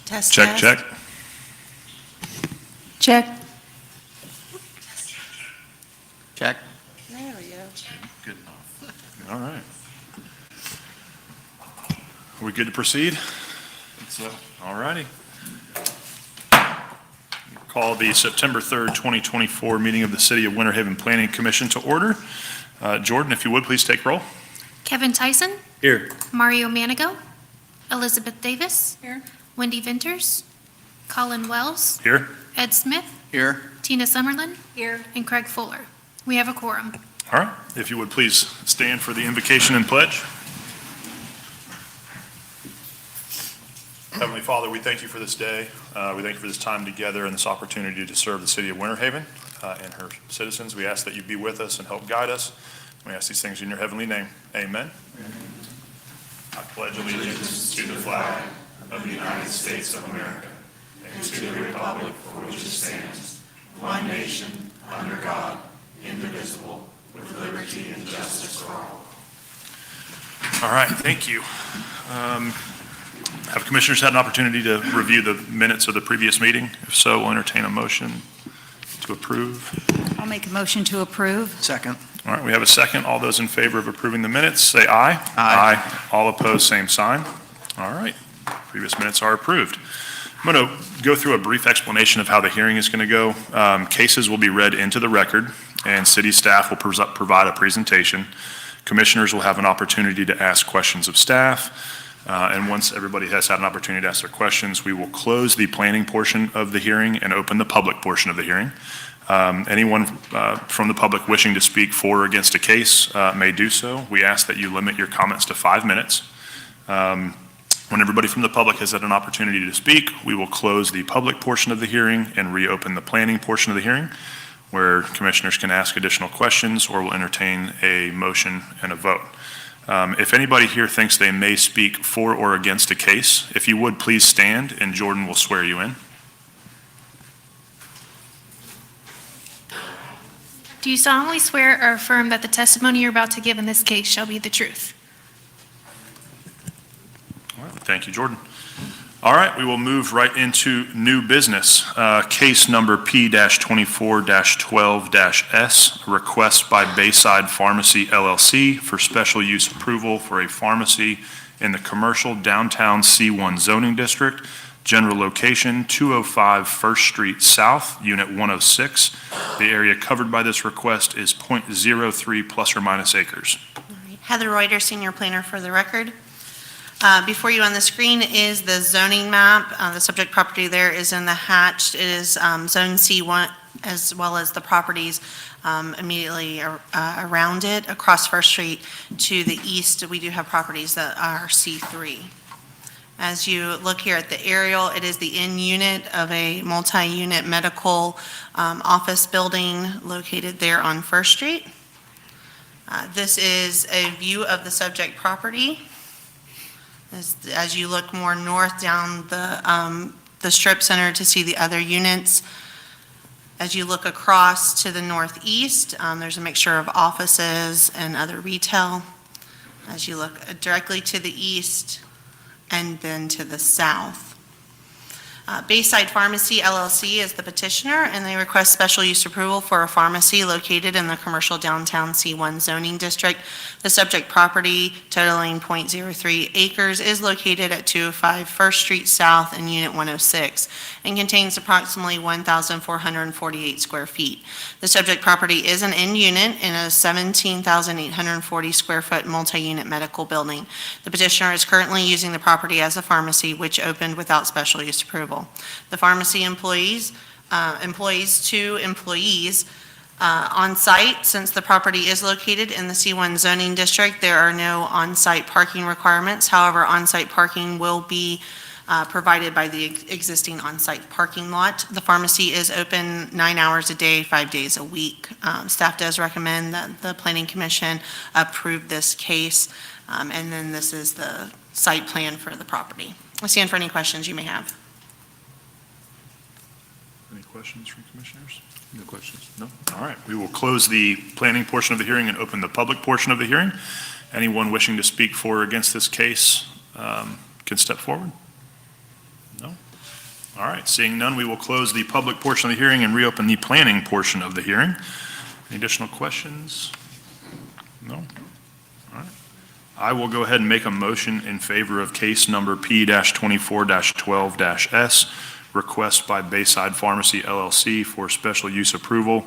Test, Check, test. check. Check. Check. There we go. Good enough. All right. Are we good to proceed? So, all righty. Call the September 3rd, 2024 meeting of the City of Winter Haven Planning Commission to order. Jordan, if you would, please take roll. Kevin Tyson, Here. Mario Manigo, Elizabeth Davis, Here. Wendy Venters, Colin Wells, Here. Ed Smith, Here. Tina Summerlin, Here. and Craig Fuller. We have a quorum. All right. If you would, please stand for the invocation and pledge. Heavenly Father, we thank you for this day. We thank you for this time together and this opportunity to serve the City of Winter Haven and her citizens. We ask that you be with us and help guide us. We ask these things in your heavenly name. Amen. I pledge allegiance to the flag of the United States of America and to the republic for which it stands, one nation, under God, indivisible, with liberty and justice for all. All right, thank you. Have commissioners had an opportunity to review the minutes of the previous meeting? If so, we'll entertain a motion to approve? I'll make a motion to approve. Second. All right, we have a second. All those in favor of approving the minutes, say aye. Aye. All opposed, same sign. All right, previous minutes are approved. I'm going to go through a brief explanation of how the hearing is going to go. Cases will be read into the record, and city staff will provide a presentation. Commissioners will have an opportunity to ask questions of staff. And once everybody has had an opportunity to ask their questions, we will close the planning portion of the hearing and open the public portion of the hearing. Anyone from the public wishing to speak for or against a case may do so. We ask that you limit your comments to 5 minutes. When everybody from the public has had an opportunity to speak, we will close the public portion of the hearing and reopen the planning portion of the hearing, where commissioners can ask additional questions or will entertain a motion and a vote. If anybody here thinks they may speak for or against a case, if you would please stand and Jordan will swear you in. Do you solemnly swear or affirm that the testimony you're about to give in this case shall be the truth? All right, thank you, Jordan. All right, we will move right into new business. Case number P-24-12-S, a request by Bayside Pharmacy LLC for special use approval for a pharmacy in the commercial downtown C1 zoning district, general location 205 First Street South, Unit 106. The area covered by this request is .03 plus or minus acres. Heather Reuter, Senior Planner for the record. Before you on the screen is the zoning map. The subject property there is in the hatched. It is Zone C1, as well as the properties immediately around it. Across First Street to the east, we do have properties that are C3. As you look here at the aerial, it is the in unit of a multi-unit medical office building located there on First Street. This is a view of the subject property. As you look more north down the strip center to see the other units. As you look across to the northeast, there's a mixture of offices and other retail. As you look directly to the east and then to the south. Bayside Pharmacy LLC is the petitioner, and they request special use approval for a pharmacy located in the commercial downtown C1 zoning district. The subject property, totaling .03 acres, is located at 205 First Street South in Unit 106 and contains approximately 1,448 square feet. The subject property is an end unit in a 17,840 square foot multi-unit medical building. The petitioner is currently using the property as a pharmacy, which opened without special use approval. The pharmacy employs two employees on site. Since the property is located in the C1 zoning district, there are no on-site parking requirements. However, on-site parking will be provided by the existing on-site parking lot. The pharmacy is open 9 hours a day, 5 days a week. Staff does recommend that the Planning Commission approve this case, and then this is the site plan for the property. I'll stand for any questions you may have. Any questions from commissioners? No questions? No? All right, we will close the planning portion of the hearing and open the public portion of the hearing. Anyone wishing to speak for or against this case can step forward. No? All right, seeing none, we will close the public portion of the hearing and reopen the planning portion of the hearing. Any additional questions? No? All right. I will go ahead and make a motion in favor of case number P-24-12-S, request by Bayside Pharmacy LLC for special use approval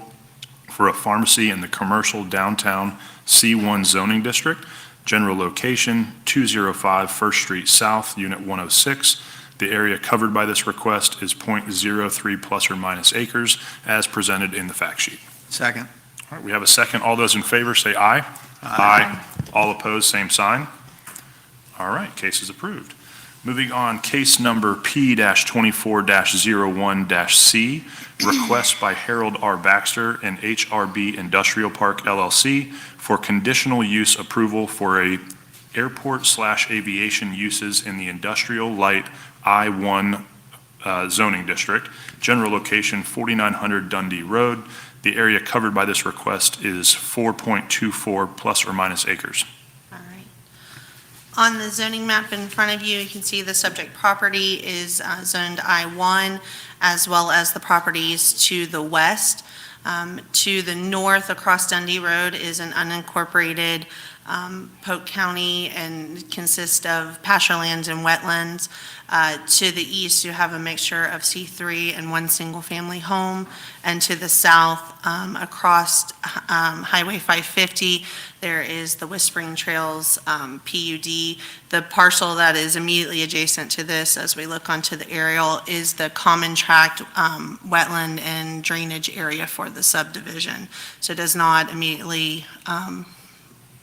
for a pharmacy in the commercial downtown C1 zoning district, general location 205 First Street South, Unit 106. The area covered by this request is .03 plus or minus acres, as presented in the fact sheet. Second. All right, we have a second. All those in favor say aye. Aye. All opposed, same sign. All right, case is approved. Moving on, case number P-24-01-C, request by Harold R. Baxter and HRB Industrial Park LLC for conditional use approval for a airport/aviation uses in the industrial light I-1 zoning district, general location 4900 Dundee Road. The area covered by this request is 4.24 plus or minus acres. All right. On the zoning map in front of you, you can see the subject property is zoned I-1, as well as the properties to the west. To the north, across Dundee Road, is an unincorporated Polk County and consists of pasture lands and wetlands. To the east, you have a mixture of C3 and one single-family home. And to the south, across Highway 550, there is the Whispering Trails PUD. The parcel that is immediately adjacent to this, as we look onto the aerial, is the common tract wetland and drainage area for the subdivision. So it does not immediately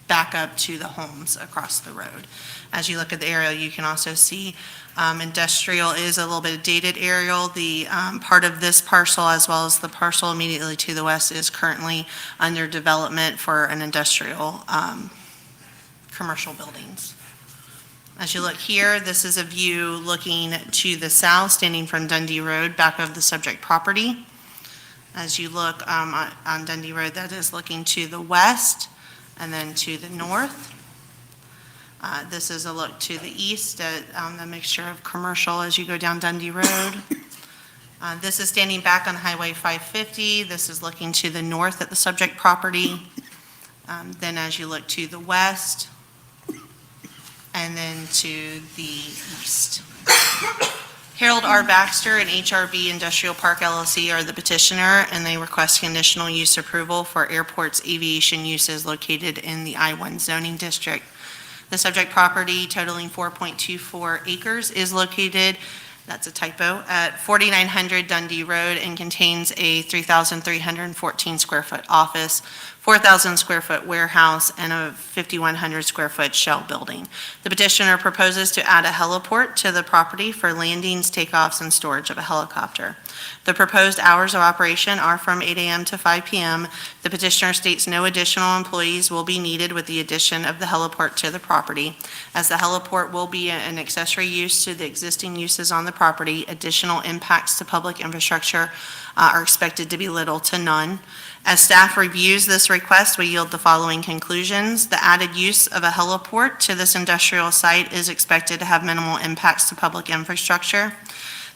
back up to the homes across the road. As you look at the aerial, you can also see industrial is a little bit dated aerial. The part of this parcel, as well as the parcel immediately to the west, is currently under development for an industrial commercial buildings. As you look here, this is a view looking to the south, standing from Dundee Road, back of the subject property. As you look on Dundee Road, that is looking to the west and then to the north. This is a look to the east at the mixture of commercial as you go down Dundee Road. This is standing back on Highway 550. This is looking to the north at the subject property. Then as you look to the west, and then to the east. Harold R. Baxter and HRB Industrial Park LLC are the petitioner, and they request conditional use approval for airport's aviation uses located in the I-1 zoning district. The subject property, totaling 4.24 acres, is located, that's a typo, at 4900 Dundee Road, and contains a 3,314 square foot office, 4,000 square foot warehouse, and a 5,100 square foot shell building. The petitioner proposes to add a heliport to the property for landings, takeoffs, and storage of a helicopter. The proposed hours of operation are from 8 a.m. to 5 p.m. The petitioner states no additional employees will be needed with the addition of the heliport to the property. As the heliport will be an accessory use to the existing uses on the property, additional impacts to public infrastructure are expected to be little to none. As staff reviews this request, we yield the following conclusions. The added use of a heliport to this industrial site is expected to have minimal impacts to public infrastructure.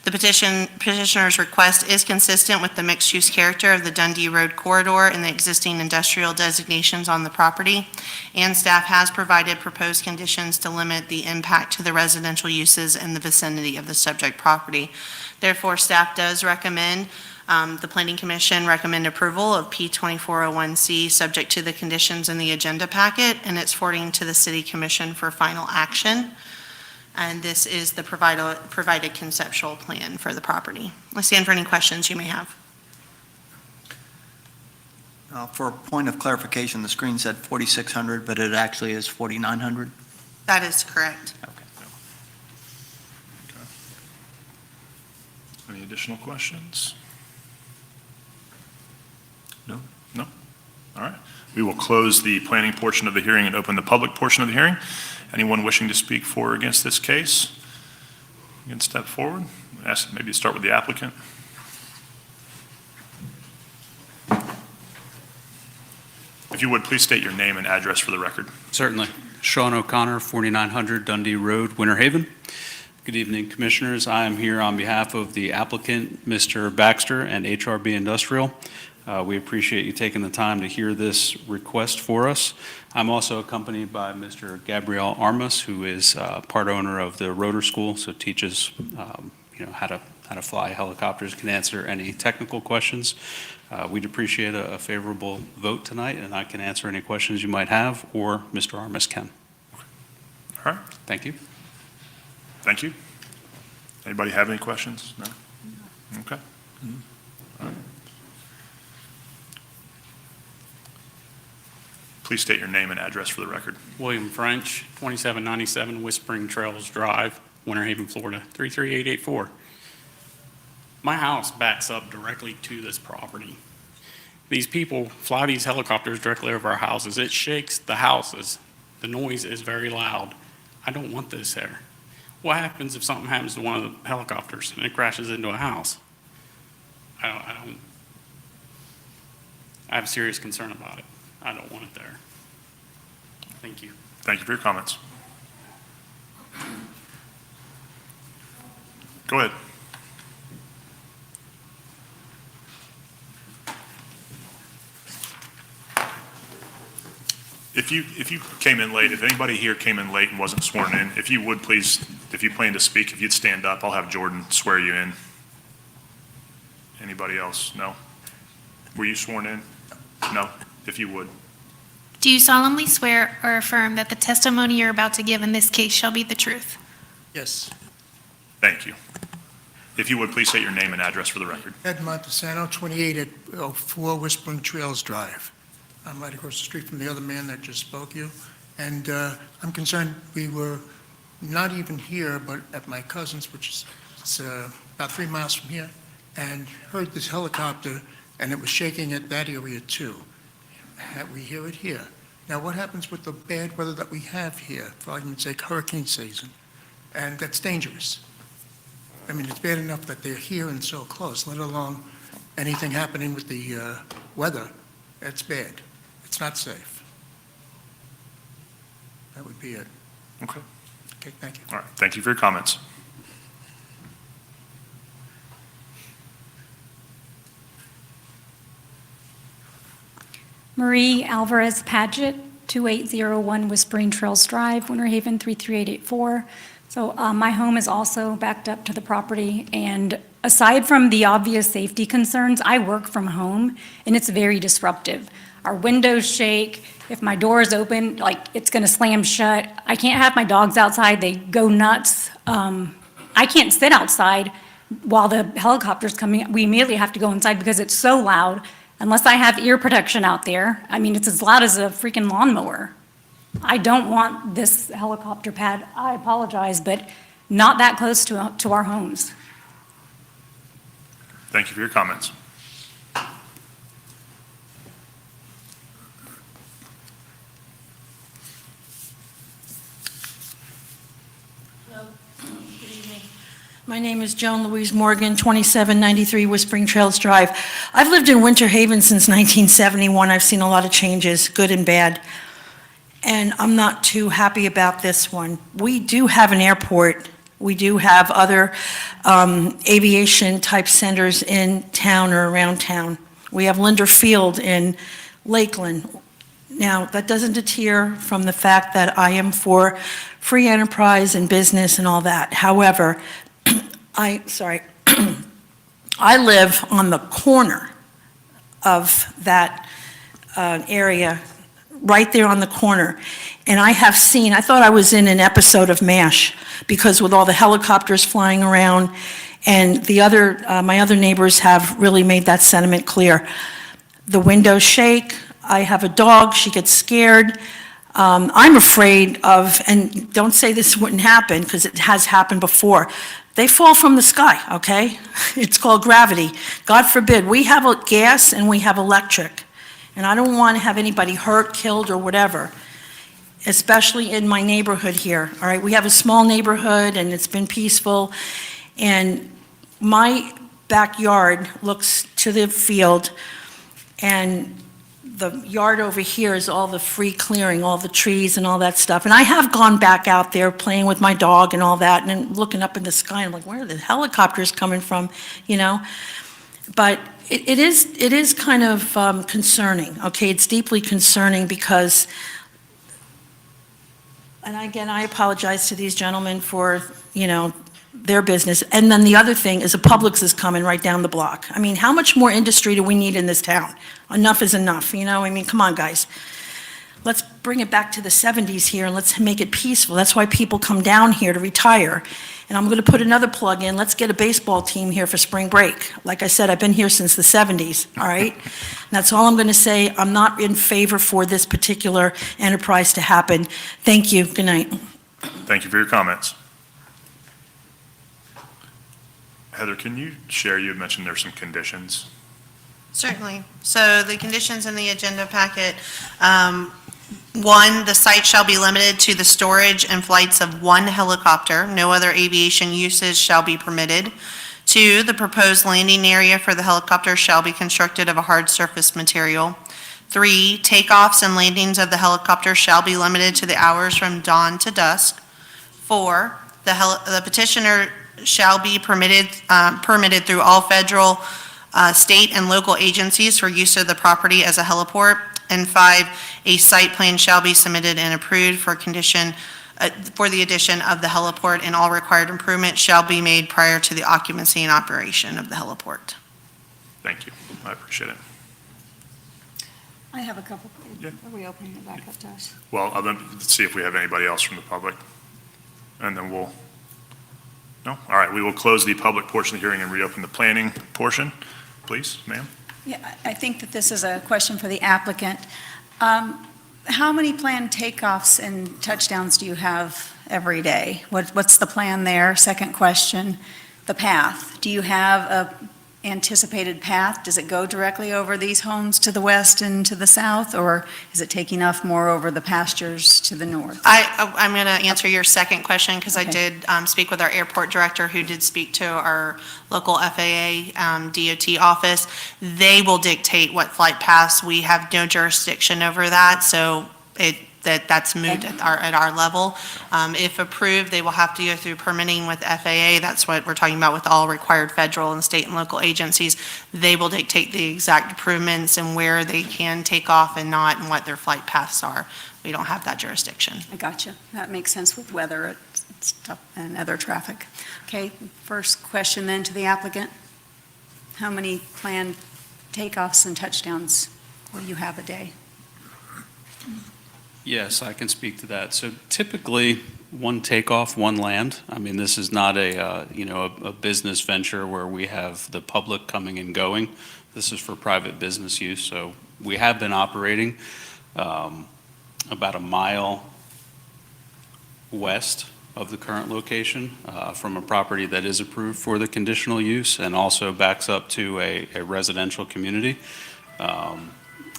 The petitioner's request is consistent with the mixed-use character of the Dundee Road corridor and the existing industrial designations on the property, and staff has provided proposed conditions to limit the impact to the residential uses in the vicinity of the subject property. Therefore, staff does recommend the Planning Commission recommend approval of P2401C subject to the conditions in the agenda packet, and it's forwarding to the City Commission for final action. And this is the provided conceptual plan for the property. I stand for any questions you may have. For a point of clarification, the screen said 4,600, but it actually is 4,900? That is correct. Any additional questions? No. No? All right. We will close the planning portion of the hearing and open the public portion of the hearing. Anyone wishing to speak for or against this case? You can step forward. Ask maybe to start with the applicant. If you would, please state your name and address for the record. Certainly. Sean O'Connor, 4900 Dundee Road, Winter Haven. Good evening, Commissioners. I am here on behalf of the applicant, Mr. Baxter, and HRB Industrial. We appreciate you taking the time to hear this request for us. I'm also accompanied by Mr. Gabriel Armas, who is part owner of the Rotor School, so teaches how to fly helicopters, can answer any technical questions. We'd appreciate a favorable vote tonight, and I can answer any questions you might have, or Mr. Armas can. All right. Thank you. Thank you. Anybody have any questions? No? Okay. All right. Please state your name and address for the record. William French, 2797 Whispering Trails Drive, Winter Haven, Florida, 33884. My house backs up directly to this property. These people fly these helicopters directly over our houses. It shakes the houses. The noise is very loud. I don't want this there. What happens if something happens to one of the helicopters and it crashes into a house? I have serious concern about it. I don't want it there. Thank you. Thank you for your comments. Go ahead. If you came in late, if anybody here came in late and wasn't sworn in, if you would please, if you plan to speak, if you'd stand up, I'll have Jordan swear you in. Anybody else? No? Were you sworn in? No? If you would. Do you solemnly swear or affirm that the testimony you're about to give in this case shall be the truth? Yes. Thank you. If you would, please state your name and address for the record. Ed Montesano, 28 at 4 Whispering Trails Drive. I'm right across the street from the other man that just spoke to you. And I'm concerned, we were not even here, but at my cousin's, which is about 3 miles from here, and heard this helicopter, and it was shaking at that area too. We hear it here. Now, what happens with the bad weather that we have here, for argument's sake, hurricane season? And that's dangerous. I mean, it's bad enough that they're here and so close, let alone anything happening with the weather. It's bad. It's not safe. That would be it. Okay. Okay, thank you. All right. Thank you for your comments. Marie Alvarez Paget, 2801 Whispering Trails Drive, Winter Haven, 33884. So my home is also backed up to the property, and aside from the obvious safety concerns, I work from home, and it's very disruptive. Our windows shake. If my door is open, like, it's going to slam shut. I can't have my dogs outside. They go nuts. I can't sit outside while the helicopter's coming. We immediately have to go inside because it's so loud, unless I have ear protection out there. I mean, it's as loud as a freaking lawnmower. I don't want this helicopter pad, I apologize, but not that close to our homes. Thank you for your comments. My name is Joan Louise Morgan, 2793 Whispering Trails Drive. I've lived in Winter Haven since 1971. I've seen a lot of changes, good and bad, and I'm not too happy about this one. We do have an airport. We do have other aviation-type centers in town or around town. We have Linder Field in Lakeland. Now, that doesn't deter from the fact that I am for free enterprise and business and all that. However, I live on the corner of that area, right there on the corner. And I thought I was in an episode of MASH, because with all the helicopters flying around, and my other neighbors have really made that sentiment clear. The windows shake, I have a dog, she gets scared. I'm afraid of, and don't say this wouldn't happen, because it has happened before, they fall from the sky, okay? It's called gravity. God forbid. We have gas and we have electric, and I don't want to have anybody hurt, killed, or whatever, especially in my neighborhood here, all right? We have a small neighborhood, and it's been peaceful, and my backyard looks to the field, and the yard over here is all the free clearing, all the trees and all that stuff. And I have gone back out there playing with my dog and all that, and then looking up in the sky, I'm like, where are the helicopters coming from, you know? But it is kind of concerning, okay? It's deeply concerning because, and again, I apologize to these gentlemen for, you know, their business. And then the other thing is a Publix is coming right down the block. I mean, how much more industry do we need in this town? Enough is enough, you know? I mean, come on, guys. Let's bring it back to the 70s here, and let's make it peaceful. That's why people come down here to retire. And I'm going to put another plug in. Let's get a baseball team here for spring break. Like I said, I've been here since the 70s, all right? And that's all I'm going to say. I'm not in favor for this particular enterprise to happen. Thank you. Good night. Thank you for your comments. Heather, can you share, you had mentioned there's some conditions. Certainly. So the conditions in the agenda packet, 1, the site shall be limited to the storage and flights of 1 helicopter. No other aviation uses shall be permitted. 2, the proposed landing area for the helicopter shall be constructed of a hard surface material. 3, takeoffs and landings of the helicopter shall be limited to the hours from dawn to dusk. 4, the petitioner shall be permitted through all federal, state, and local agencies for use of the property as a heliport. And 5, a site plan shall be submitted and approved for the addition of the heliport, and all required improvements shall be made prior to the occupancy and operation of the heliport. Thank you. I appreciate it. I have a couple. Yeah. Are we opening it back up to us? Well, let's see if we have anybody else from the public, and then we'll, no? All right, we will close the public portion of the hearing and reopen the planning portion. Please, ma'am. Yeah, I think that this is a question for the applicant. How many planned takeoffs and touchdowns do you have every day? What's the plan there? Second question, the path. Do you have a anticipated path? Does it go directly over these homes to the west and to the south, or is it taking off more over the pastures to the north? I'm going to answer your second question because I Okay. did speak with our airport director, who did speak to our local FAA DOT office. They will dictate what flight paths. We have no jurisdiction over that, so that's moot at our level. If approved, they will have to go through permitting with FAA. That's what we're talking about with all required federal and state and local agencies. They will dictate the exact improvements and where they can take off and not, and what their flight paths are. We don't have that jurisdiction. I gotcha. That makes sense with weather and other traffic. Okay, first question then to the applicant. How many planned takeoffs and touchdowns will you have a day? Yes, I can speak to that. So typically, one takeoff, one land. I mean, this is not a business venture where we have the public coming and going. This is for private business use. So we have been operating about a mile west of the current location from a property that is approved for the conditional use and also backs up to a residential community.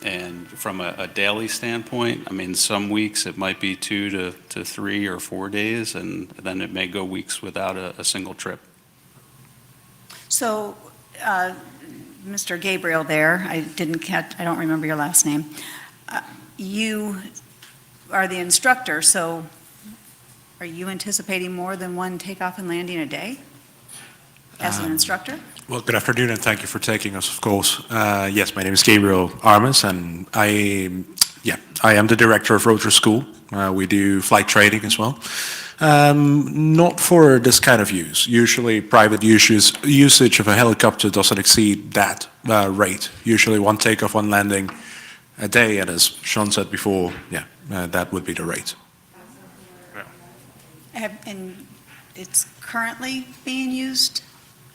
And from a daily standpoint, I mean, some weeks it might be 2 to 3 or 4 days, and then it may go weeks without a single trip. So, Mr. Gabriel there, I don't remember your last name. You are the instructor, so are you anticipating more than one takeoff and landing a day as an instructor? Well, good afternoon, and thank you for taking us, of course. Yes, my name is Gabriel Armas, and I am the director of Rotor School. We do flight training as well. Not for this kind of use. Usually, private usage of a helicopter doesn't exceed that rate. Usually, one takeoff, one landing a day, and as Sean said before, that would be the rate. And it's currently being used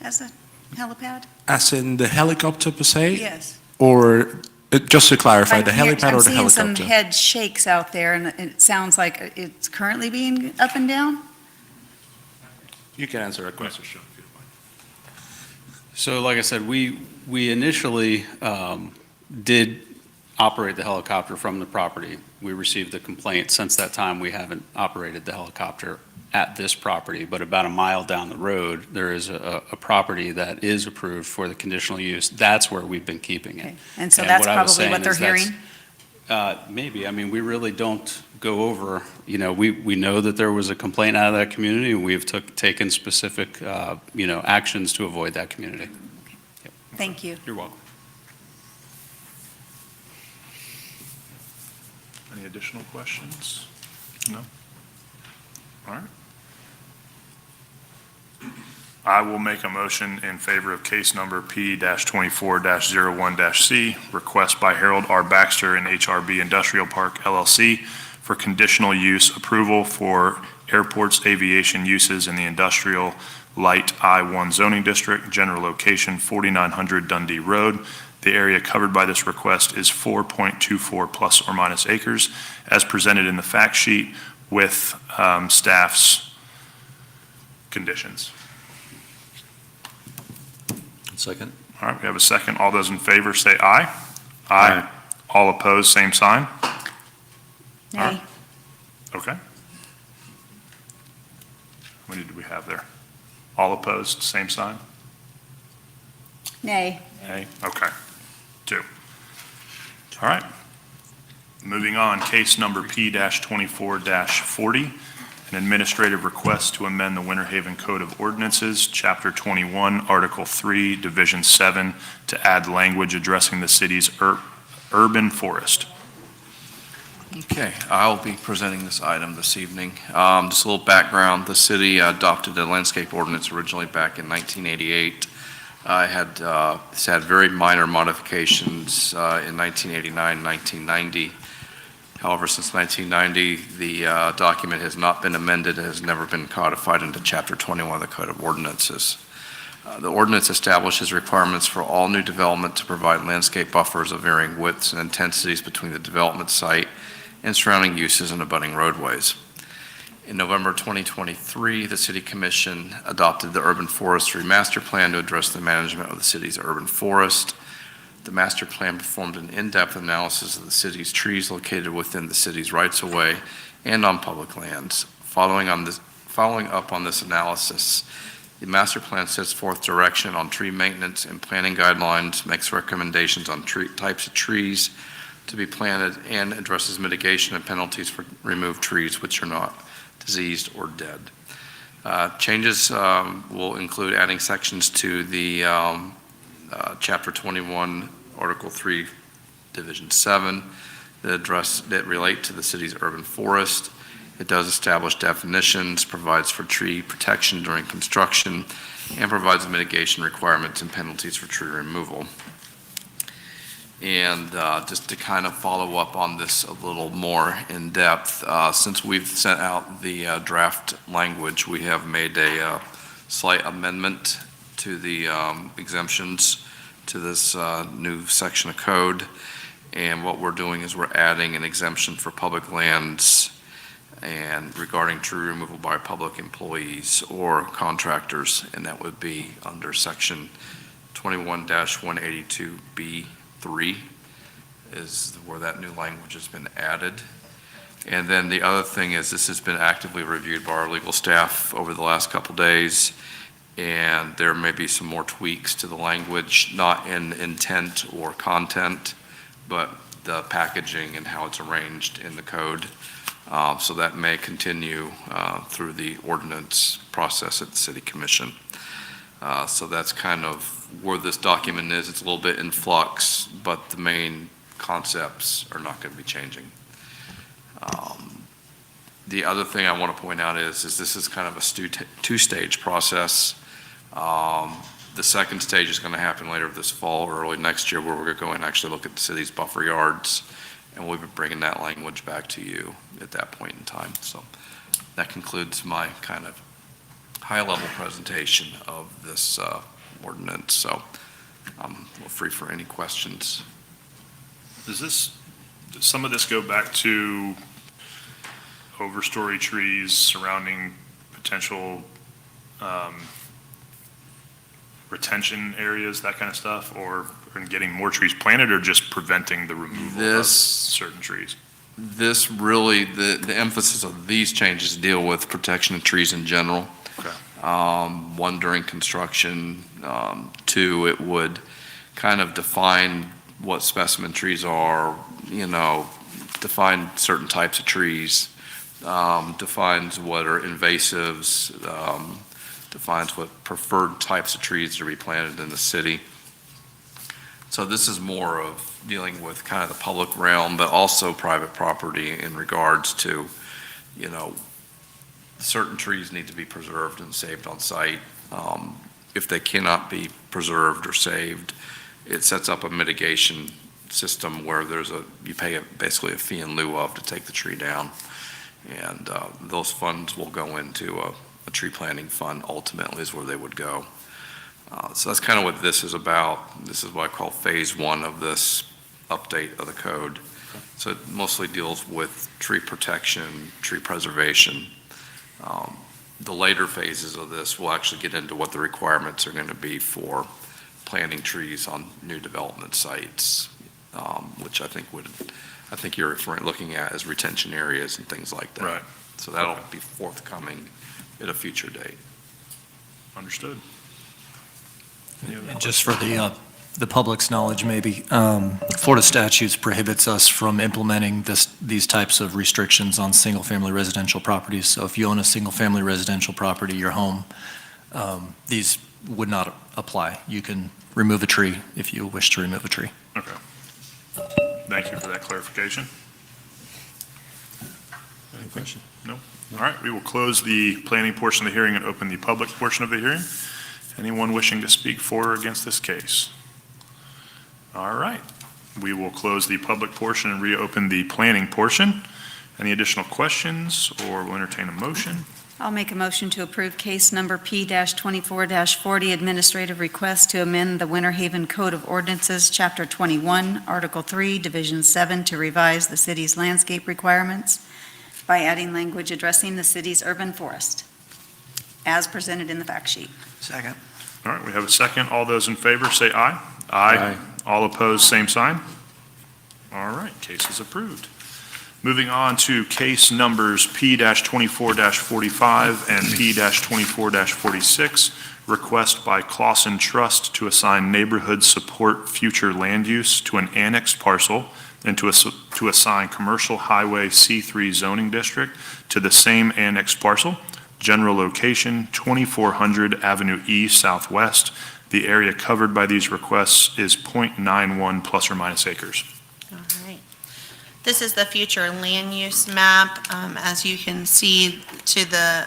as a helipad? As in the helicopter per se? Yes. Or, just to clarify, the helipad or the I'm helicopter? seeing some head shakes out there, and it sounds like it's currently being up and down? You can answer a question, Sean, if you don't mind. So like I said, we initially did operate the helicopter from the property. We received the complaint. Since that time, we haven't operated the helicopter at this property, but about a mile down the road, there is a property that is approved for the conditional use. That's where we've been keeping it. Okay. And so And that's what I was probably what saying they're is hearing? Maybe. I mean, we really don't go over, we know that there was a complaint out of that community, and we've taken specific, actions to avoid that community. Thank you. You're welcome. Any additional questions? No? All right. I will make a motion in favor of case number P-24-01-C, request by Harold R. Baxter and HRB Industrial Park LLC for conditional use approval for airports aviation uses in the industrial light I-1 zoning district, general location 4900 Dundee Road. The area covered by this request is 4.24 plus or minus acres, as presented in the fact sheet with staff's conditions. Second. All right, we have a second. All those in favor say aye. Aye. All opposed, same sign. Nay. Okay. How many did we have there? All opposed, same sign? Nay. Nay. Okay. 2. All right. Moving on, case number P-24-40, an administrative request to amend the Winter Haven Code of Ordinances, Chapter 21, Article 3, Division 7, to add language addressing the city's urban forest. Okay, I'll be presenting this item this evening. Just a little background, the city adopted a landscape ordinance originally back in 1988. It's had very minor modifications in 1989, 1990. However, since 1990, the document has not been amended and has never been codified into Chapter 21 of the Code of Ordinances. The ordinance establishes requirements for all new development to provide landscape buffers of varying widths and intensities between the development site and surrounding uses and abutting roadways. In November 2023, the City Commission adopted the Urban Forestry Master Plan to address the management of the city's urban forest. The master plan performed an in-depth analysis of the city's trees located within the city's rights-of-way and on public lands. Following up on this analysis, the master plan sets forth direction on tree maintenance and planting guidelines, makes recommendations on types of trees to be planted, and addresses mitigation and penalties for removed trees which are not diseased or dead. Changes will include adding sections to the Chapter 21, Article 3, Division 7, that relate to the city's urban forest. It does establish definitions, provides for tree protection during construction, and provides mitigation requirements and penalties for tree removal. And just to kind of follow up on this a little more in depth, since we've sent out the draft language, we have made a slight amendment to the exemptions to this new section of code. And what we're doing is we're adding an exemption for public lands and regarding tree removal by public employees or contractors, and that would be under section 21-182B3 is where that new language has been added. And then the other thing is this has been actively reviewed by our legal staff over the last couple days, and there may be some more tweaks to the language, not in intent or content, but the packaging and how it's arranged in the code. So that may continue through the ordinance process at the City Commission. So that's kind of where this document is. It's a little bit in flux, but the main concepts are not going to be changing. The other thing I want to point out is this is kind of a two-stage process. The second stage is going to happen later this fall or early next year, where we're going to go and actually look at the city's buffer yards, and we'll be bringing that language back to you at that point in time. So that concludes my kind of high-level presentation of this ordinance. So we're free for any questions. Does some of this go back to overstory trees surrounding potential retention areas, that kind of stuff, or getting more trees planted, or just preventing the removal of certain trees? This really, the emphasis of these changes deal with protection of trees in general. Okay. One, during construction. Two, it would kind of define what specimen trees are, define certain types of trees, defines what are invasives, defines what preferred types of trees to be planted in the city. So this is more of dealing with kind of the public realm, but also private property in regards to, certain trees need to be preserved and saved on site. If they cannot be preserved or saved, it sets up a mitigation system where you pay basically a fee in lieu of to take the tree down. And those funds will go into a tree planting fund, ultimately is where they would go. So that's kind of what this is about. This is what I call phase one of this update of the code. So it mostly deals with tree protection, tree preservation. The later phases of this will actually get into what the requirements are going to be for planting trees on new development sites, which I think you're looking at as retention areas and things like that. Right. So that'll be forthcoming at a future date. Understood. And just for the the public's knowledge maybe, Florida statutes prohibits us from implementing these types of restrictions on single-family residential properties. So if you own a single-family residential property, your home, these would not apply. You can remove a tree if you wish to remove a tree. Okay. Thank you for that clarification. Any question? No? All right, we will close the planning portion of the hearing and open the public portion of the hearing. Anyone wishing to speak for or against this case? All right, we will close the public portion and reopen the planning portion. Any additional questions, or we'll entertain a motion? I'll make a motion to approve case number P-24-40, administrative request to amend the Winter Haven Code of Ordinances, Chapter 21, Article 3, Division 7, to revise the city's landscape requirements by adding language addressing the city's urban forest, as presented in the fact sheet. Second. All right, we have a second. All those in favor, say aye. Aye. All opposed, same sign. All right, case is approved. Moving on to case numbers P-24-45 and P-24-46, request by Clausen Trust to assign neighborhood support future land use to an annexed parcel and to assign commercial highway C3 zoning district to the same annexed parcel. General location, 2400 Avenue E Southwest. The area covered by these requests is .91 plus or minus acres. All right. This is the future land use map. As you can see to the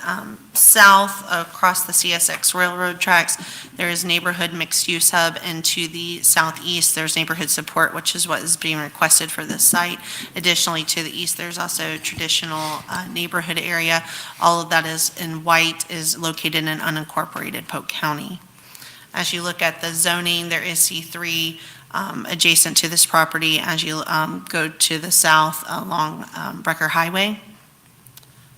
south across the CSX railroad tracks, there is neighborhood mixed use hub, and to the southeast, there's neighborhood support, which is what is being requested for this site. Additionally, to the east, there's also traditional neighborhood area. All of that is in white, is located in unincorporated Polk County. As you look at the zoning, there is C3 adjacent to this property as you go to the south along Brecker Highway.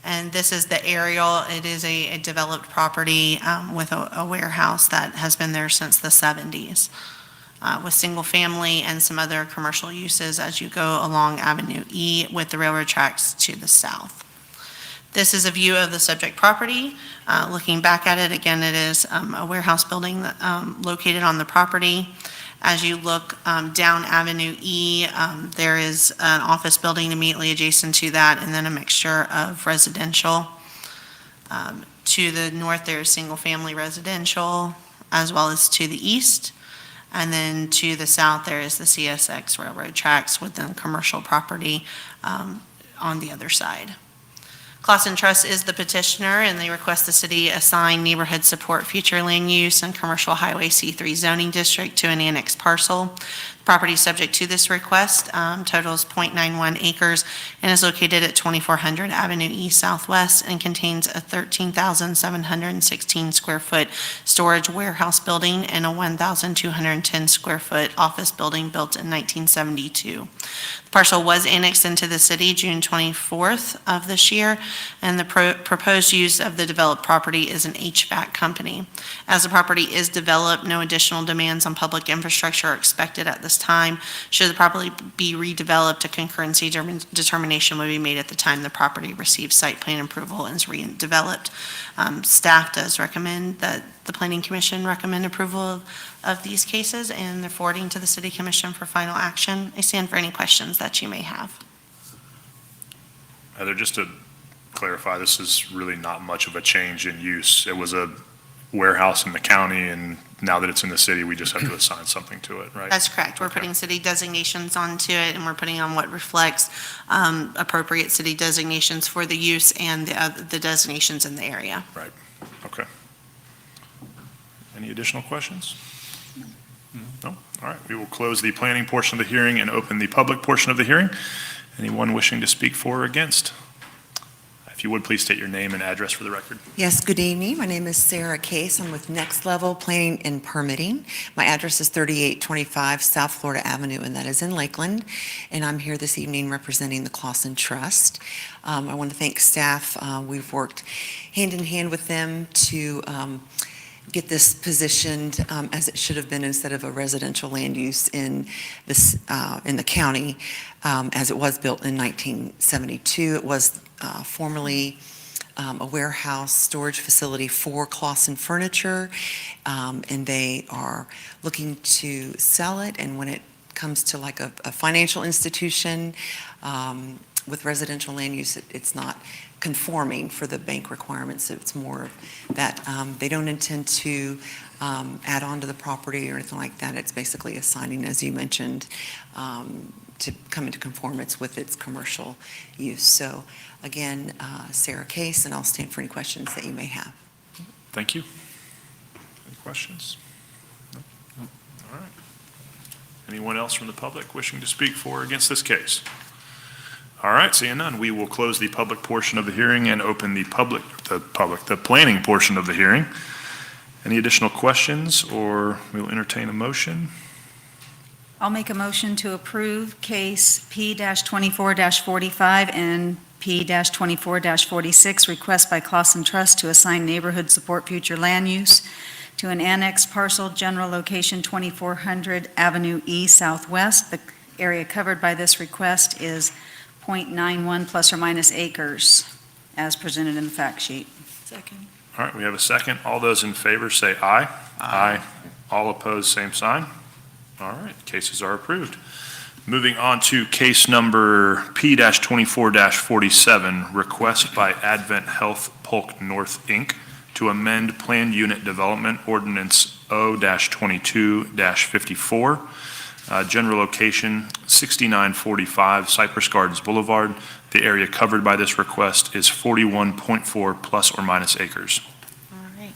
And this is the aerial. It is a developed property with a warehouse that has been there since the 70s, with single family and some other commercial uses as you go along Avenue E with the railroad tracks to the south. This is a view of the subject property. Looking back at it, again, it is a warehouse building that, located on the property. As you look down Avenue E, there is an office building immediately adjacent to that, and then a mixture of residential. To the north, there is single-family residential, as well as to the east. And then to the south, there is the CSX railroad tracks with the commercial property on the other side. Clausen Trust is the petitioner, and they request the city assign neighborhood support future land use and commercial highway C3 zoning district to an annexed parcel. Property subject to this request totals .91 acres and is located at 2400 Avenue E Southwest and contains a 13,716 square foot storage warehouse building and a 1,210 square foot office building built in 1972. The parcel was annexed into the city June 24th of this year, and the proposed use of the developed property is an HVAC company. As the property is developed, no additional demands on public infrastructure are expected at this time. Should the property be redeveloped, a concurrency determination will be made at the time the property receives site plan approval and is redeveloped. Staff does recommend that the Planning Commission recommend approval of these cases, and they're forwarding to the City Commission for final action. I stand for any questions that you may have. Heather, just to clarify, this is really not much of a change in use. It was a warehouse in the county, and now that it's in the city, we just have to assign something to it, right? That's correct. We're putting city designations onto it, and we're putting on what reflects appropriate city designations for the use and the designations in the area. Right, okay. Any additional questions? No? All right, we will close the planning portion of the hearing and open the public portion of the hearing. Anyone wishing to speak for or against? If you would, please state your name and address for the record. Yes, good evening. My name is Sarah Case. I'm with Next Level Planning and Permitting. My address is 3825 South Florida Avenue, and that is in Lakeland. And I'm here this evening representing the Clausen Trust. I want to thank staff. We've worked hand in hand with them to get this positioned as it should have been instead of a residential land use in this in the county, as it was built in 1972. It was formerly a warehouse storage facility for Clausen Furniture, and they are looking to sell it, and when it comes to like a financial institution with residential land use, it's not conforming for the bank requirements. It's more that they don't intend to add on to the property or anything like that. It's basically assigning, as you mentioned, to come into conformance with its commercial use. So again, Sarah Case, and I'll stand for any questions that you may have. Thank you. Any questions? No? All right. Anyone else from the public wishing to speak for or against this case? All right, seeing none, we will close the public portion of the hearing and open the planning portion of the hearing. Any additional questions, or we'll entertain a motion? I'll make a motion to approve case P-24-45 and P-24-46, request by Clausen Trust to assign neighborhood support future land use to an annexed parcel, general location 2400 Avenue E Southwest. The area covered by this request is .91 plus or minus acres, as presented in the fact sheet. Second. All right, we have a second. All those in favor say aye. Aye. All opposed, same sign. All right, cases are approved. Moving on to case number P-24-47, request by Advent Health Polk North, Inc. to amend Planned Unit Development Ordinance O-22-54, general location 6945 Cypress Gardens Boulevard. The area covered by this request is 41.4 plus or minus acres. All right.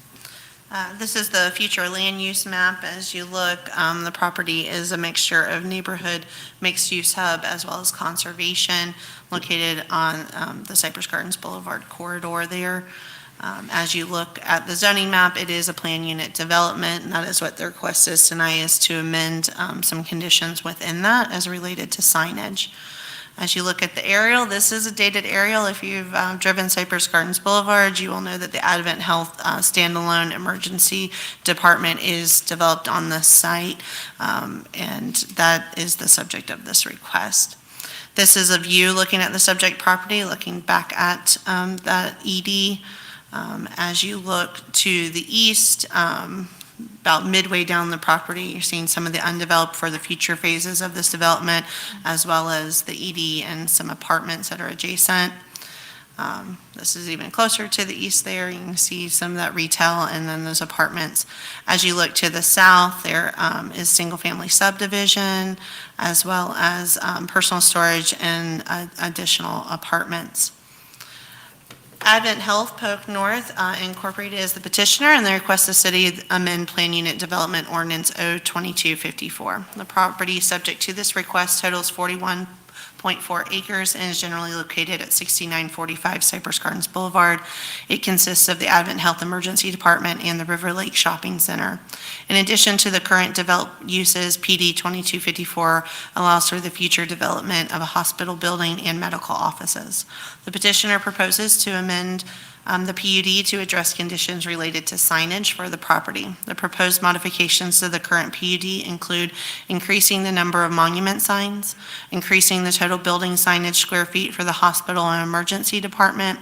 This is the future land use map. As you look, the property is a mixture of neighborhood mixed-use hub as well as conservation located on the Cypress Gardens Boulevard corridor there. As you look at the zoning map, it is a plan unit development, and that is what the request is tonight, is to amend some conditions within that as related to signage. As you look at the aerial, this is a dated aerial. If you've driven Cypress Gardens Boulevard, you will know that the Advent Health standalone emergency department is developed on this site, and that is the subject of this request. This is a view looking at the subject property, looking back at that ED. As you look to the east, about midway down the property, you're seeing some of the undeveloped for the future phases of this development, as well as the ED and some apartments that are adjacent. This is even closer to the east there. You can see some of that retail and then those apartments. As you look to the south, there is single-family subdivision, as well as personal storage and additional apartments. Advent Health Polk North Incorporated is the petitioner, and they request the city amend Plan Unit Development Ordinance O-22-54. The property subject to this request totals 41.4 acres and is generally located at 6945 Cypress Gardens Boulevard. It consists of the Advent Health Emergency Department and the River Lake Shopping Center. In addition to the current developed uses, PD 2254 allows for the future development of a hospital building and medical offices. The petitioner proposes to amend the PUD to address conditions related to signage for the property. The proposed modifications to the current PUD include increasing the number of monument signs, increasing the total building signage square feet for the hospital and emergency department,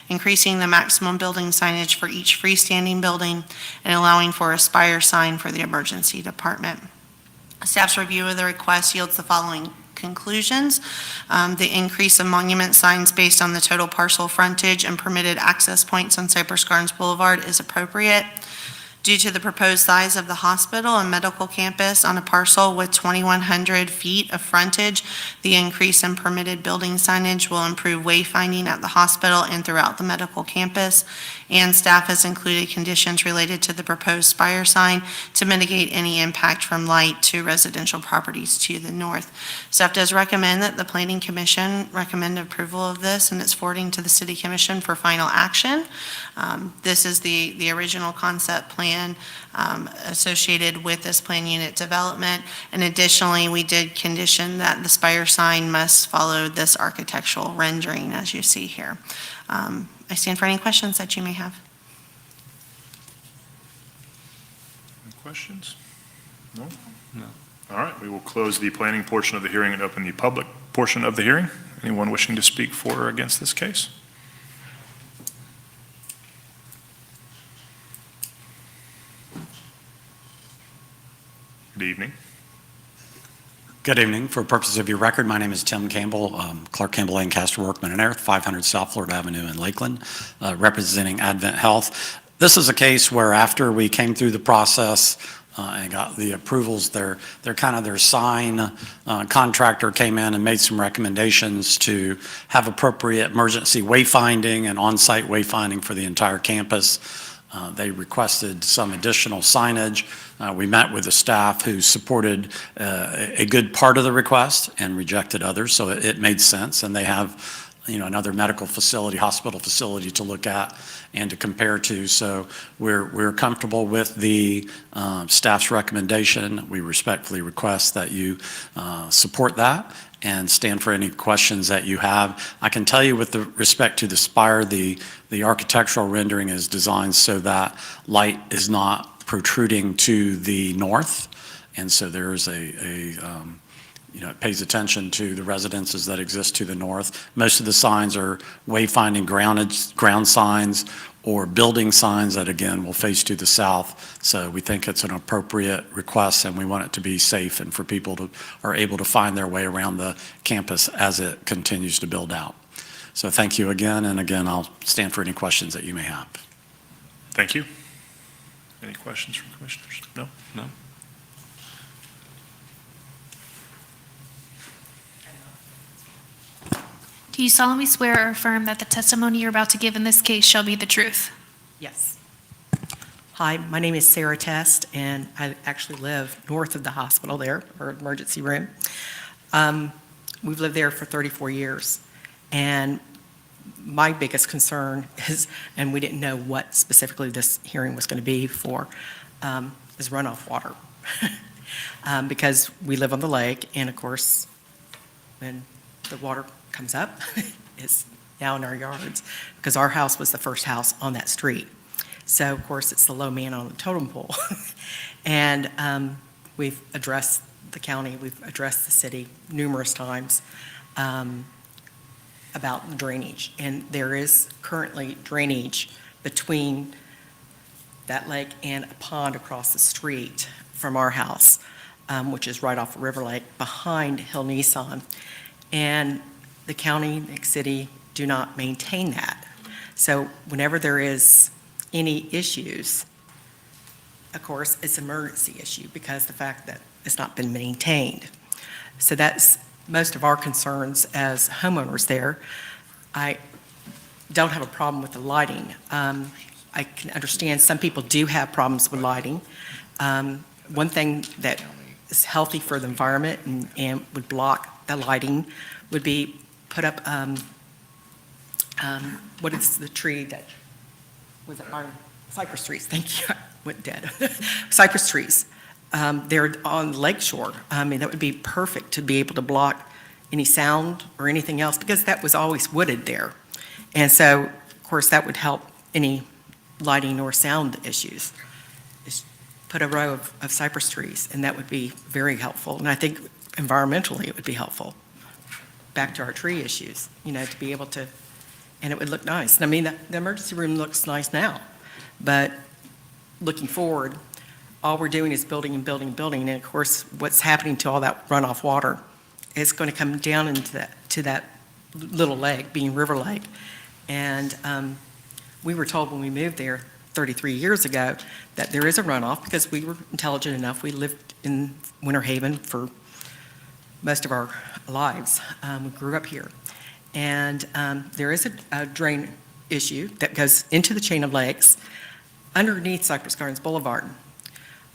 increasing the maximum building signage for each freestanding building, and allowing for a spire sign for the emergency department. Staff's review of the request yields the following conclusions. The increase of monument signs based on the total parcel frontage and permitted access points on Cypress Gardens Boulevard is appropriate. Due to the proposed size of the hospital and medical campus on a parcel with 2,100 feet of frontage, the increase in permitted building signage will improve wayfinding at the hospital and throughout the medical campus. And staff has included conditions related to the proposed spire sign to mitigate any impact from light to residential properties to the north. Staff does recommend that the Planning Commission recommend approval of this, and it's forwarding to the City Commission for final action. This is the original concept plan associated with this plan unit development. And additionally, we did condition that the spire sign must follow this architectural rendering as you see here. I stand for any questions that you may have. Any questions? No? No. All right, we will close the planning portion of the hearing and open the public portion of the hearing. Anyone wishing to speak for or against this case? Good evening. Good evening. For purposes of your record, my name is Tim Campbell, Clark Campbell, Lancaster, Workman and Airth, 500 South Florida Avenue in Lakeland, representing Advent Health. This is a case where after we came through the process and got the approvals, their sign contractor came in and made some recommendations to have appropriate emergency wayfinding and on-site wayfinding for the entire campus. They requested some additional signage. We met with the staff who supported a good part of the request and rejected others, so it made sense. And they have, another medical facility, hospital facility to look at and to compare to. So we're comfortable with the staff's recommendation. We respectfully request that you support that and stand for any questions that you have. I can tell you with respect to the spire, the architectural rendering is designed so that light is not protruding to the north. And so there's it pays attention to the residences that exist to the north. Most of the signs are wayfinding ground signs or building signs that, again, will face to the south. So we think it's an appropriate request, and we want it to be safe and for people to are able to find their way around the campus as it continues to build out. So thank you again, and again, I'll stand for any questions that you may have. Thank you. Any questions from commissioners? No? No? Do you solemnly swear or affirm that the testimony you're about to give in this case shall be the truth? Yes. Hi, my name is Sarah Test, and I actually live north of the hospital there, or emergency room. We've lived there for 34 years, and my biggest concern is, and we didn't know what specifically this hearing was going to be for, is runoff water. Because we live on the lake, and of course, when the water comes up, it's now in our yards, because our house was the first house on that street. So, of course, it's the low man on the totem pole. And we've addressed the county, we've addressed the city numerous times about drainage. And there is currently drainage between that lake and a pond across the street from our house, which is right off of River Lake, behind Hill Nissan. And the county, the city do not maintain that. So whenever there is any issues, of course, it's an emergency issue because the fact that it's not been maintained. So that's most of our concerns as homeowners there. I don't have a problem with the lighting. I can understand some people do have problems with lighting. One thing that is healthy for the environment and would block the lighting would be put up, what is the tree that, was it cypress trees, thank you, I went dead. Cypress trees, they're on the lake shore. I mean, that would be perfect to be able to block any sound or anything else, because that was always wooded there. And so, of course, that would help any lighting or sound issues. Just put a row of cypress trees, and that would be very helpful. And I think environmentally, it would be helpful. Back to our tree issues, to be able to, and it would look nice. And I mean, the emergency room looks nice now, but looking forward, all we're doing is building and building and building. And of course, what's happening to all that runoff water is going to come down into that little lake, being River Lake. And we were told when we moved there 33 years ago that there is a runoff because we were intelligent enough. We lived in Winter Haven for most of our lives. We grew up here. And there is a drain issue that goes into the chain of lakes underneath Cypress Gardens Boulevard.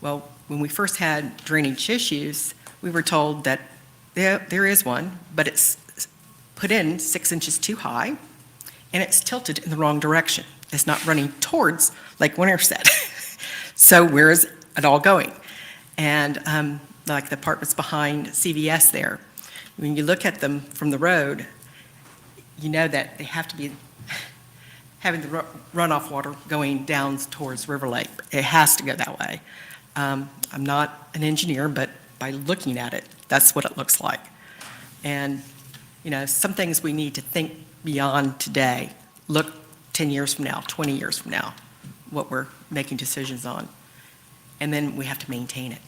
Well, when we first had drainage issues, we were told that there is one, but it's put in 6 inches too high, and it's tilted in the wrong direction. It's not running towards Lake Winterset. So where is it all going? And like the apartments behind CVS there, when you look at them from the road, you know that they have to be having the runoff water going down towards River Lake. It has to go that way. I'm not an engineer, but by looking at it, that's what it looks like. And, some things we need to think beyond today. Look 10 years from now, 20 years from now, what we're making decisions on. And then we have to maintain it.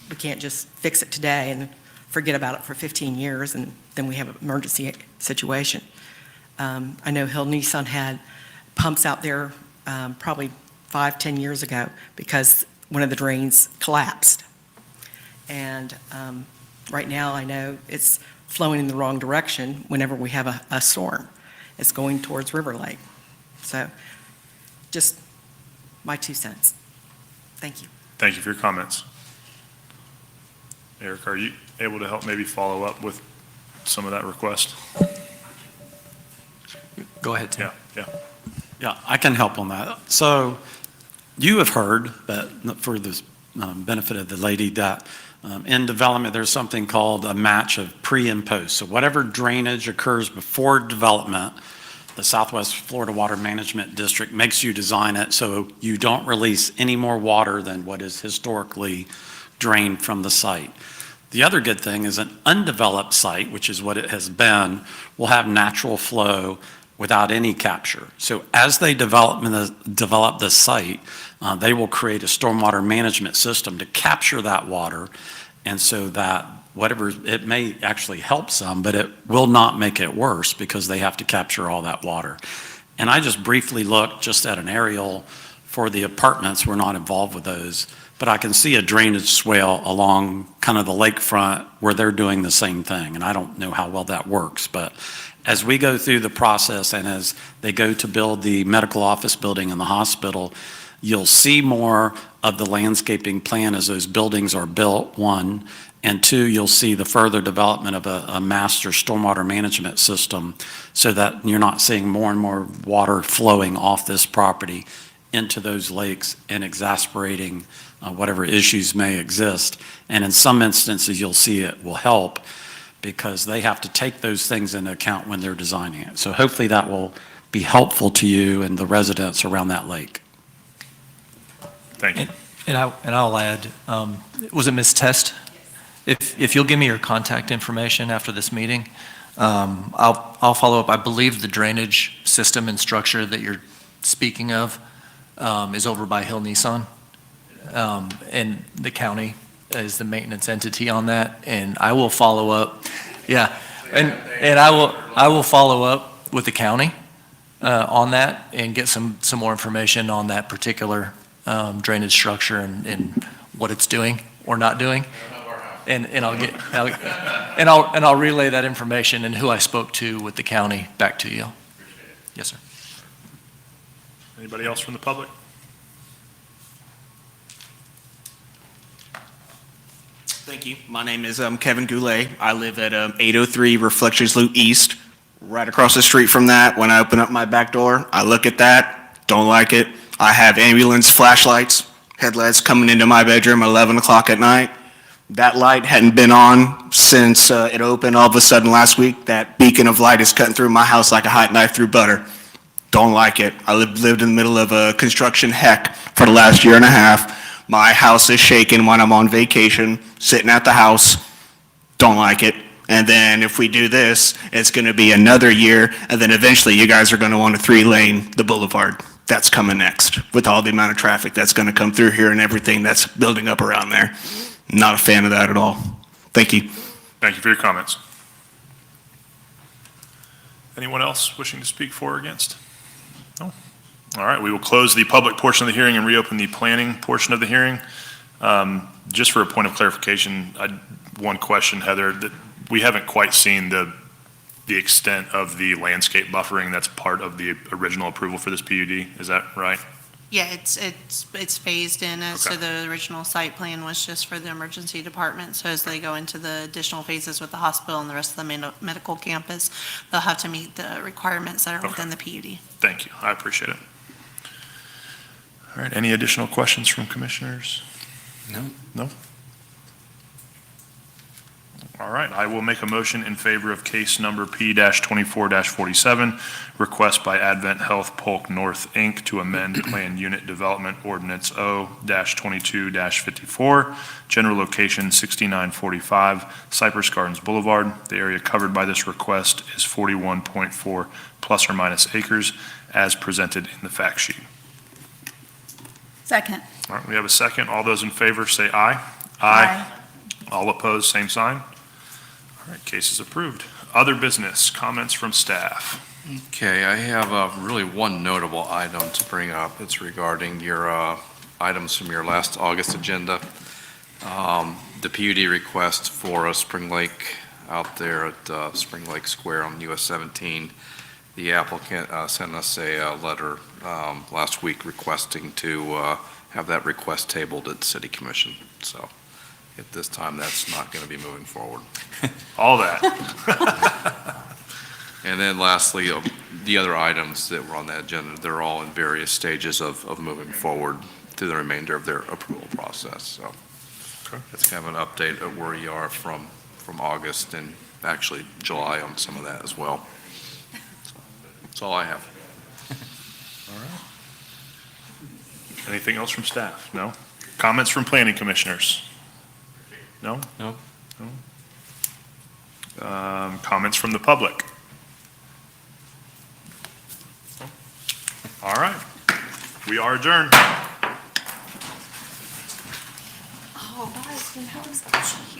we can't just fix it today and forget about it for 15 years, and then we have an emergency situation. I know Hill Nissan had pumps out there probably 5-10 years ago because one of the drains collapsed. And right now, I know it's flowing in the wrong direction whenever we have a storm. It's going towards River Lake. So just my 2 cents. Thank you. Thank you for your comments. Eric, are you able to help maybe follow up with some of that request? Go ahead, Tim. Yeah. Yeah, I can help on that. So you have heard, but for the benefit of the lady, that in development, there's something called a match of pre and post. So whatever drainage occurs before development, the Southwest Florida Water Management District makes you design it so you don't release any more water than what is historically drained from the site. The other good thing is an undeveloped site, which is what it has been, will have natural flow without any capture. So as they develop the site, they will create a stormwater management system to capture that water, and so that whatever, it may actually help some, but it will not make it worse because they have to capture all that water. And I just briefly looked just at an aerial for the apartments. We're not involved with those, but I can see a drainage swale along kind of the lakefront where they're doing the same thing. And I don't know how well that works, but as we go through the process and as they go to build the medical office building and the hospital, you'll see more of the landscaping plan as those buildings are built, 1. And 2, you'll see the further development of a master stormwater management system so that you're not seeing more and more water flowing off this property into those lakes and exacerbating whatever issues may exist. And in some instances, you'll see it will help because they have to take those things into account when they're designing it. So hopefully that will be helpful to you and the residents around that lake. Thank you. And I'll add, was it Ms. Test? If you'll give me your contact information after this meeting, I'll follow up. I believe the drainage system and structure that you're speaking of is over by Hill Nissan. And the county is the maintenance entity on that, and I will follow up. Yeah, and I will follow up with the county on that and get some more information on that particular drainage structure and what it's doing or not doing. And I'll relay that information and who I spoke to with the county back to you. Yes, sir. Anybody else from the public? Thank you. My name is Kevin Goulet. I live at 803 Reflections Loop East, right across the street from that. When I open up my back door, I look at that, don't like it. I have ambulance flashlights, headlights coming into my bedroom at 11 o'clock at night. That light hadn't been on since it opened. All of a sudden last week, that beacon of light is cutting through my house like a hot knife through butter. Don't like it. I lived in the middle of a construction heck for the last year and a half. My house is shaking when I'm on vacation, sitting at the house. Don't like it. And then if we do this, it's going to be another year, and then eventually you guys are going to want to 3-lane the boulevard. That's coming next with all the amount of traffic that's going to come through here and everything that's building up around there. Not a fan of that at all. Thank you. Thank you for your comments. Anyone else wishing to speak for or against? No? All right, we will close the public portion of the hearing and reopen the planning portion of the hearing. Just for a point of clarification, one question, Heather, that we haven't quite seen the extent of the landscape buffering that's part of the original approval for this PUD. Is that right? Yeah, it's phased in, so the original site plan was just for the emergency department. So as they go into the additional phases with the hospital and the rest of the medical campus, they'll have to meet the requirements that are within the PUD. Thank you. I appreciate it. All right, any additional questions from commissioners? No. No? All right, I will make a motion in favor of case number P-24-47, request by Advent Health Polk North, Inc. to amend Planned Unit Development Ordinance O-22-54, general location 6945 Cypress Gardens Boulevard. The area covered by this request is 41.4 plus or minus acres, as presented in the fact sheet. Second. All right, we have a second. All those in favor say aye. Aye. All opposed, same sign. All right, case is approved. Other business, comments from staff. Okay, I have really one notable item to bring up. It's regarding your items from your last August agenda. The PUD request for Spring Lake out there at Spring Lake Square on US 17. The applicant sent us a letter last week requesting to have that request tabled at the City Commission. So at this time, that's not going to be moving forward. All that. And then lastly, the other items that were on that agenda, they're all in various stages of moving forward through the remainder of their approval process. So that's kind of an update of where you are from August and actually July on some of that as well. So that's all I have. All right. Anything else from staff? No? Comments from planning commissioners? No? No. Comments from the public? All right. We are adjourned.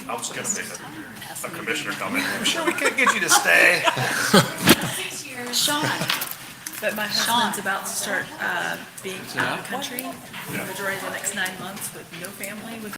I was going to make a commissioner comment. I'm sure we could get you to stay. Sean. But my husband's about to start being out of the country for the majority of the next 9 months with no family, with